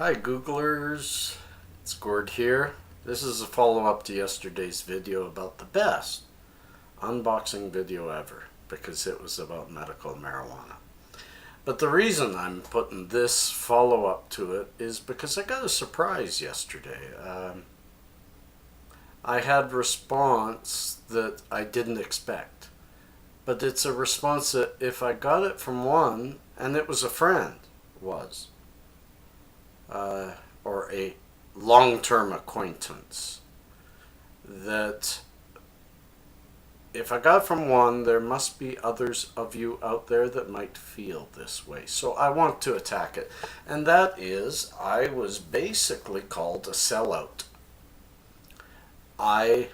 Hi Googlers, it's Gord here. This is a follow-up to yesterday's video about the best unboxing video ever because it was about medical marijuana. But the reason I'm putting this follow-up to it is because I got a surprise yesterday. I had a response that I didn't expect. But it's a response that if I got it from one, and it was a friend, or a long-term acquaintance, that if I got from one, there must be others of you out there that might feel this way. So I want to attack it. And that is, I was basically called a sellout. I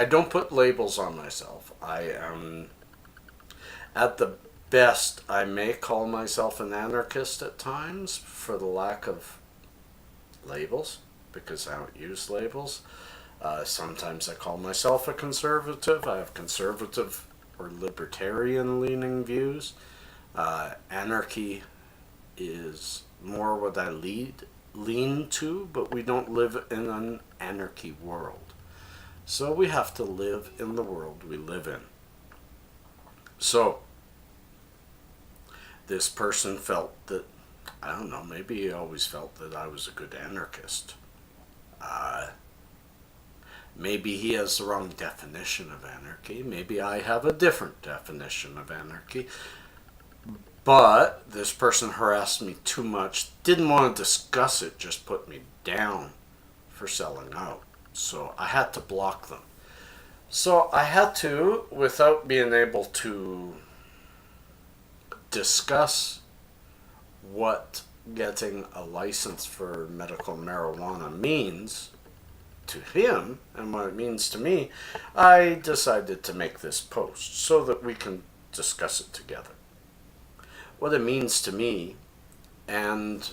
don't put labels on myself. I am, at the best, I may call myself an anarchist at times for the lack of labels, because I don't use labels. Sometimes I call myself a conservative. I have conservative or libertarian leaning views. Anarchy is more what I lean to, but we don't live in an anarchy world. So we have to live in the world we live in. So this person felt that, I don't know, maybe he always felt that I was a good anarchist. Maybe he has the wrong definition of anarchy. Maybe I have a different definition of anarchy. But this person harassed me too much, didn't want to discuss it, just put me down for selling out. So I had to block them. So I had to, without being able to discuss what getting a license for medical marijuana means to him and what it means to me, I decided to make this post so that we can discuss it together. What it means to me, and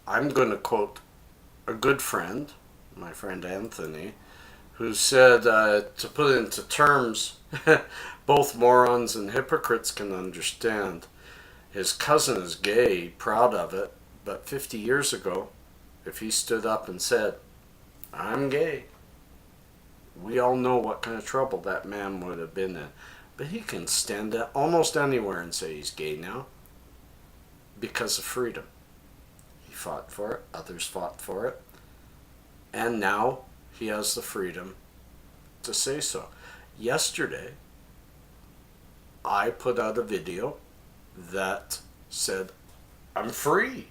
I'm going to quote a good friend, my friend Anthony, who said, to put it into terms both morons and hypocrites can understand. His cousin is gay, proud of it, but 50 years ago, if he stood up and said, "I'm gay," we all know what kind of trouble that man would have been in. But he can stand up almost anywhere and say he's gay now because of freedom. He fought for it, others fought for it, and now he has the freedom to say so. Yesterday, I put out a video that said, I'm free.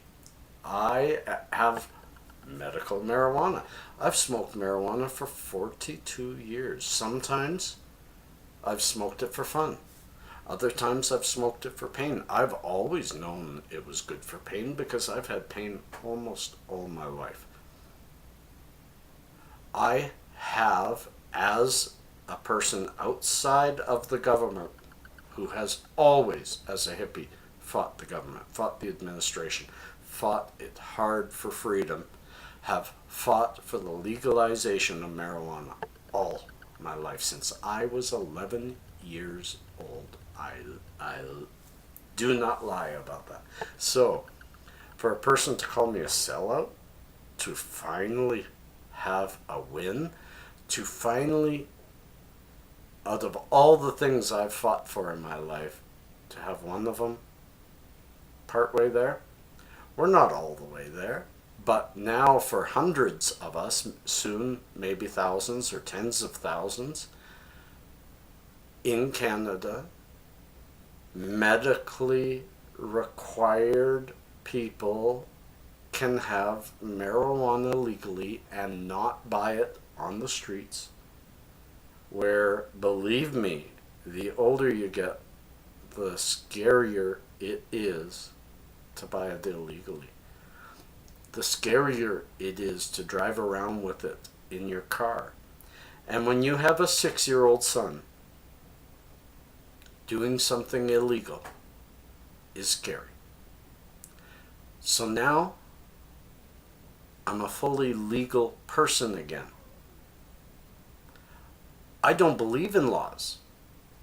I have medical marijuana. I've smoked marijuana for 42 years. Sometimes I've smoked it for fun. Other times I've smoked it for pain. I've always known it was good for pain because I've had pain almost all my life. I have, as a person outside of the government, who has always, as a hippie, fought the government, fought the administration, fought it hard for freedom, have fought for the legalization of marijuana all my life since I was 11 years old. I do not lie about that. So, for a person to call me a sellout, to finally have a win, to finally, out of all the things I've fought for in my life, to have one of them partway there. We're not all the way there, but now for hundreds of us, soon maybe thousands or tens of thousands, in Canada, medically required people can have marijuana legally and not buy it on the streets, where, believe me, the older you get, the scarier it is to buy it illegally. The scarier it is to drive around with it in your car. And when you have a 6-year-old son, doing something illegal is scary. So now, I'm a fully legal person again. I don't believe in laws.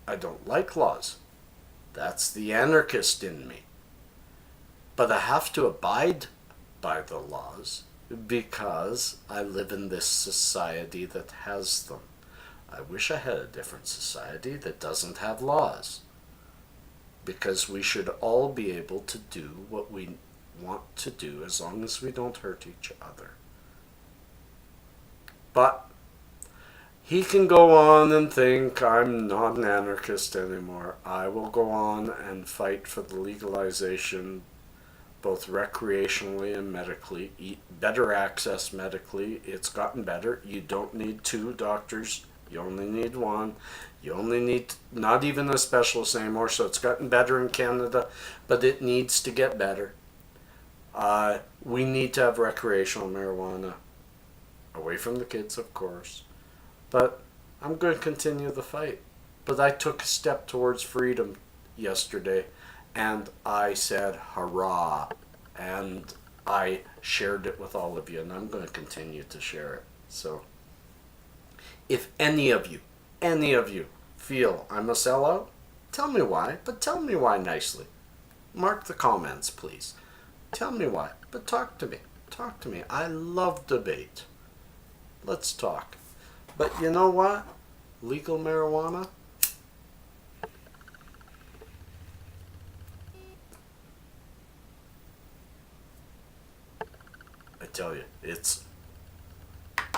I don't like laws. That's the anarchist in me. But I have to abide by the laws because I live in this society that has them. I wish I had a different society that doesn't have laws, because we should all be able to do what we want to do as long as we don't hurt each other. But he can go on and think I'm not an anarchist anymore. I will go on and fight for the legalization, both recreationally and medically, better access medically. It's gotten better. You don't need 2 doctors. You only need 1. You only need not even a specialist anymore, so it's gotten better in Canada, but it needs to get better. We need to have recreational marijuana, away from the kids, of course. But I'm going to continue the fight. But I took a step towards freedom yesterday, and I said, hurrah. And I shared it with all of you, and I'm going to continue to share it. So if any of you feel I'm a sellout, tell me why, but tell me why nicely. Mark the comments, please. Tell me why, but talk to me. Talk to me. I love debate. Let's talk. But you know what? Legal marijuana? I tell you, it's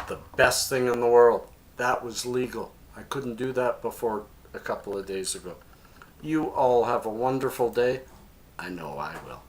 the best thing in the world. That was legal. I couldn't do that before a couple of days ago. You all have a wonderful day. I know I will.